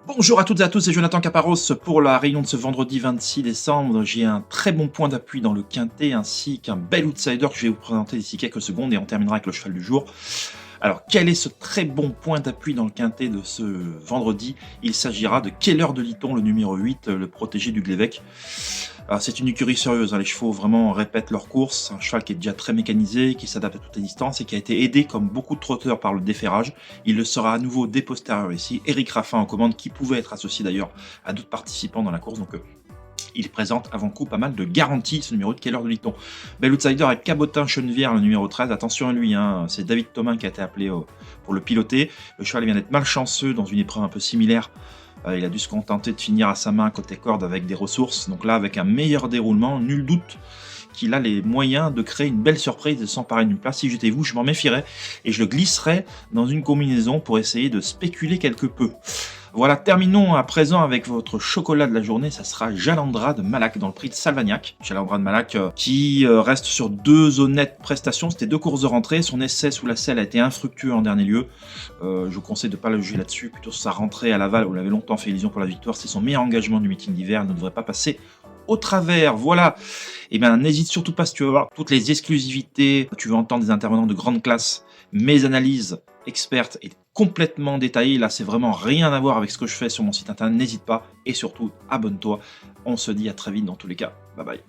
Bonjour à toutes et à tous, c'est Jonathan Caparros pour la réunion de ce vendredi 26 décembre. J'ai un très bon point d'appui dans le quintet ainsi qu'un bel outsider que je vais vous présenter d'ici quelques secondes et on terminera avec le cheval du jour. Alors, quel est ce très bon point d'appui dans le quintet de ce vendredi? Il s'agira de Keller de Liton, le numéro 8, le protégé du Glévec. C'est une écurie sérieuse, hein. Les chevaux vraiment répètent leur course. Un cheval qui est déjà très mécanisé, qui s'adapte à toutes les distances et qui a été aidé, comme beaucoup de trotteurs, par le déferrage. Il le sera à nouveau dès postérieur ici. Éric Raffin en commande, qui pouvait être associé d'ailleurs à d'autres participants dans la course. Donc, il présente avant coup pas mal de garanties, ce numéro de Keller de Liton. Bel outsider avec Cabotin Chenevière, le numéro 13. Attention à lui, hein, c'est David Thomas qui a été appelé pour le piloter. Le cheval vient d'être malchanceux dans une épreuve un peu similaire. Il a dû se contenter de finir à sa main côté corde avec des ressources. Donc là, avec un meilleur déroulement, nul doute qu'il a les moyens de créer une belle surprise et de s'emparer d'une place. Si j'étais vous, je m'en méfierais et je le glisserais dans une combinaison pour essayer de spéculer quelque peu. Voilà, terminons à présent avec votre chocolat de la journée, ça sera Jalandra de Malac dans le prix de Salvagnac. Jalandra de Malac qui reste sur deux honnêtes prestations, c'était 2 courses de rentrée, son essai sous la selle a été infructueux en dernier lieu. Je vous conseille de ne pas le juger là-dessus, plutôt sa rentrée à Laval où il avait longtemps fait illusion pour la victoire, c'est son meilleur engagement du meeting d'hiver, il ne devrait pas passer au travers, voilà. Et bien n'hésite surtout pas si tu veux voir toutes les exclusivités, tu veux entendre des intervenants de grande classe, mes analyses expertes et complètement détaillées, là c'est vraiment rien à voir avec ce que je fais sur mon site internet, n'hésite pas et surtout abonne-toi, on se dit à très vite dans tous les cas, bye bye.